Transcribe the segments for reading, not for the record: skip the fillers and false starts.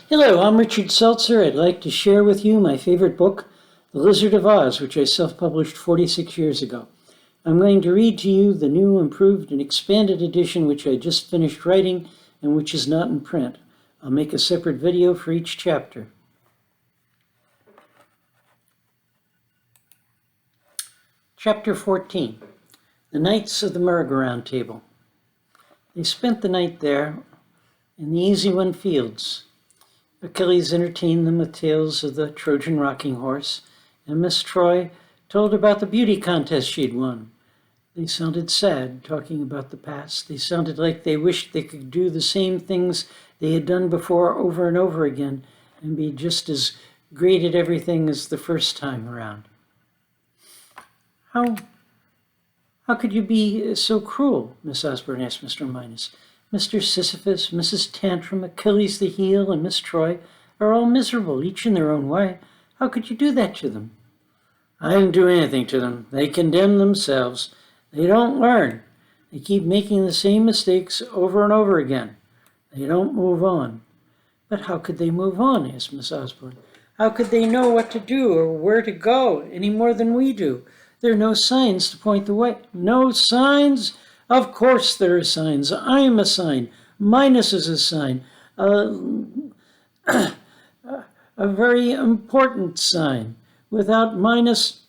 Hello, I'm Richard Seltzer. I'd like to share with you my favorite book, The Lizard of Oz, which I self-published 46 years ago. I'm going to read to you the new, improved, and expanded edition which I just finished writing and which is not in print. I'll make a separate video for each chapter. Chapter 14, The Knights of the Merry-Go-Round Table. They spent the night there in the Easy One Fields. Achilles entertained them with tales of the Trojan rocking horse, and Miss Troy told about the beauty contest she'd won. They sounded sad, talking about the past. They sounded like they wished they could do the same things they had done before over and over again and be just as great at everything as the first time around. How could you be so cruel? Miss Osborne asked Mr. Minus. Mr. Sisyphus, Mrs. Tantrum, Achilles the Heel, and Miss Troy are all miserable, each in their own way. How could you do that to them? I didn't do anything to them. They condemn themselves. They don't learn. They keep making the same mistakes over and over again. They don't move on. But how could they move on? Asked Miss Osborne. How could they know what to do or where to go any more than we do? There are no signs to point the way. No signs? Of course there are signs. I am a sign. Minus is a sign. A very important sign. Without minus,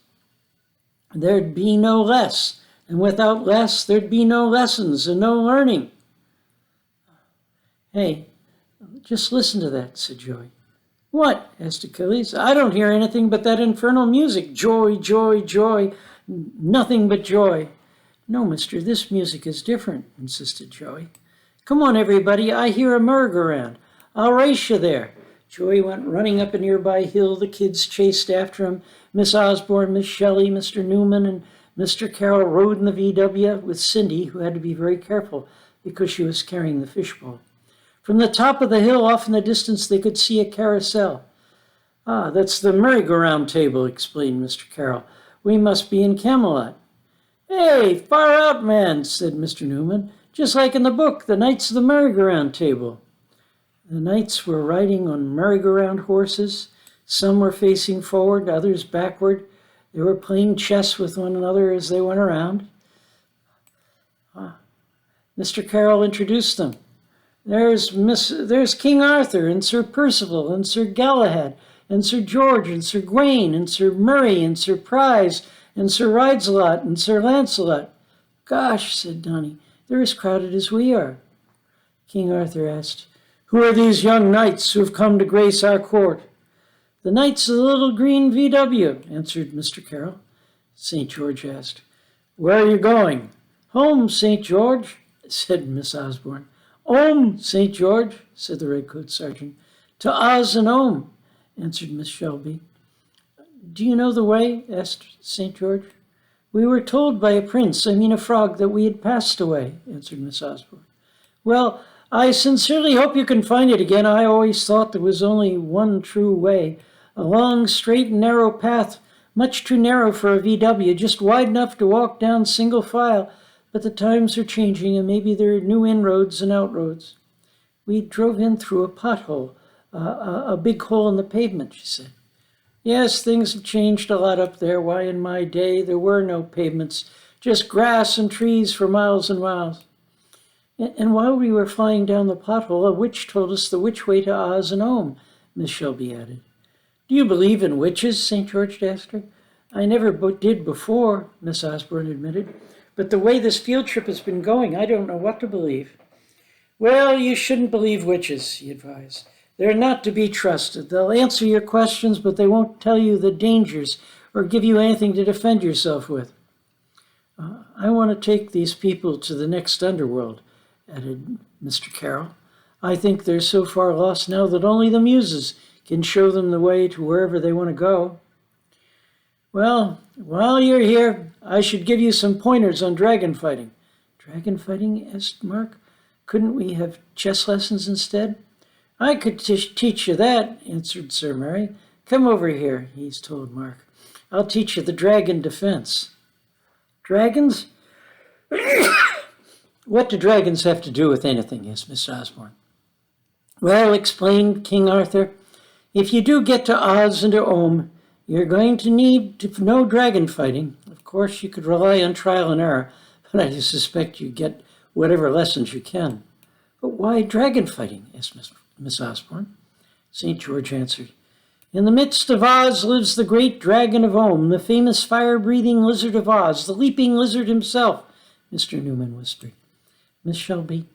there'd be no less. And without less, there'd be no lessons and no learning. Hey, just listen to that, said Joy. What? Asked Achilles. I don't hear anything but that infernal music. Joy, joy, joy. Nothing but joy. No, mister, this music is different, insisted Joy. Come on, everybody. I hear a merry-go-round. I'll race you there. Joy went running up a nearby hill. The kids chased after him. Miss Osborne, Miss Shelley, Mr. Newman, and Mr. Carroll rode in the VW with Cindy, who had to be very careful because she was carrying the fishbowl. From the top of the hill, off in the distance, they could see a carousel. Ah, that's the merry-go-round table, explained Mr. Carroll. We must be in Camelot. Hey, far out, man, said Mr. Newman. Just like in the book, The Knights of the Merry-Go-Round Table. The knights were riding on merry-go-round horses. Some were facing forward, others backward. They were playing chess with one another as they went around. Mr. Carroll introduced them. There's King Arthur and Sir Percival and Sir Galahad and Sir George and Sir Gawain and Sir Murray and Sir Prize and Sir Ridesalot and Sir Lancelot. Gosh, said Donnie, they're as crowded as we are. King Arthur asked, Who are these young knights who have come to grace our court? The knights of the little green VW, answered Mr. Carroll. St. George asked, Where are you going? Home, St. George, said Miss Osborne. Home, St. George, said the Redcoat Sergeant. To Oz and home, answered Miss Shelby. Do you know the way? Asked St. George. We were told by a frog, that we had passed away, answered Miss Osborne. Well, I sincerely hope you can find it again. I always thought there was only one true way. A long, straight and narrow path, much too narrow for a VW, just wide enough to walk down single file. But the times are changing, and maybe there are new inroads and outroads. We drove in through a pothole, a big hole in the pavement, she said. Yes, things have changed a lot up there. Why, in my day, there were no pavements, just grass and trees for miles and miles. And while we were flying down the pothole, a witch told us the which way to Oz and home, Miss Shelby added. Do you believe in witches? St. George asked her. I never did before, Miss Osborne admitted. But the way this field trip has been going, I don't know what to believe. Well, you shouldn't believe witches, he advised. They're not to be trusted. They'll answer your questions, but they won't tell you the dangers or give you anything to defend yourself with. I want to take these people to the next underworld, added Mr. Carroll. I think they're so far lost now that only the muses can show them the way to wherever they want to go. Well, while you're here, I should give you some pointers on dragon fighting. Dragon fighting? Asked Mark. Couldn't we have chess lessons instead? I could teach you that, answered Sir Murray. Come over here, he's told Mark. I'll teach you the dragon defense. Dragons? What do dragons have to do with anything? Asked Miss Osborne. Well, explained King Arthur, if you do get to Oz and to Ohm, you're going to need to know dragon fighting. Of course, you could rely on trial and error, but I suspect you get whatever lessons you can. But why dragon fighting? Asked Miss Osborne. St. George answered, in the midst of Oz lives the great dragon of Ohm, the famous fire-breathing lizard of Oz, the leaping lizard himself, Mr. Newman whispered. Miss Shelby,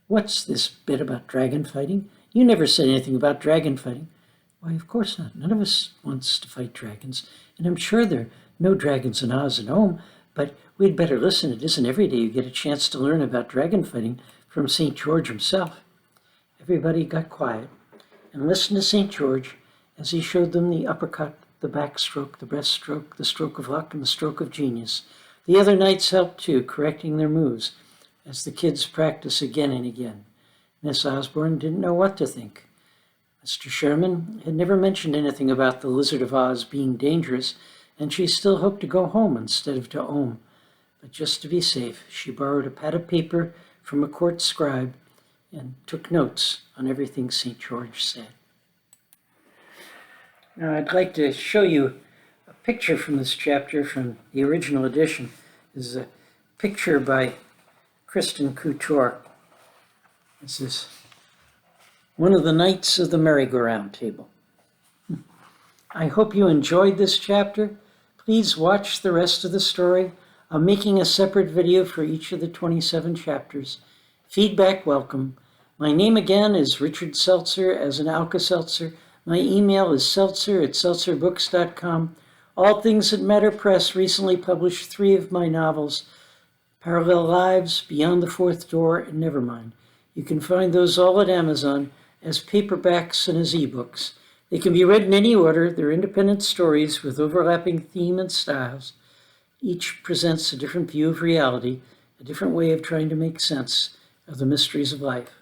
what's this bit about dragon fighting? You never said anything about dragon fighting. Why, of course not. None of us wants to fight dragons, and I'm sure there are no dragons in Oz and Ohm, but we'd better listen. It isn't every day you get a chance to learn about dragon fighting from St. George himself. Everybody got quiet and listened to St. George as he showed them the uppercut, the backstroke, the breaststroke, the stroke of luck, and the stroke of genius. The other knights helped too, correcting their moves as the kids practiced again and again. Miss Osborne didn't know what to think. Mr. Sherman had never mentioned anything about the Lizard of Oz being dangerous, and she still hoped to go home instead of to Ohm. But just to be safe, she borrowed a pad of paper from a court scribe and took notes on everything St. George said. Now, I'd like to show you a picture from this chapter from the original edition. This is a picture by Christin Couture. This is one of the knights of the merry-go-round table. I hope you enjoyed this chapter. Please watch the rest of the story. I'm making a separate video for each of the 27 chapters. Feedback welcome. My name again is Richard Seltzer, as in Alka-Seltzer. My email is seltzer@seltzerbooks.com. All Things That Matter Press recently published 3 of my novels, Parallel Lives, Beyond the Fourth Door, and Nevermind. You can find those all at Amazon as paperbacks and as ebooks. They can be read in any order. They're independent stories with overlapping theme and styles. Each presents a different view of reality, a different way of trying to make sense of the mysteries of life.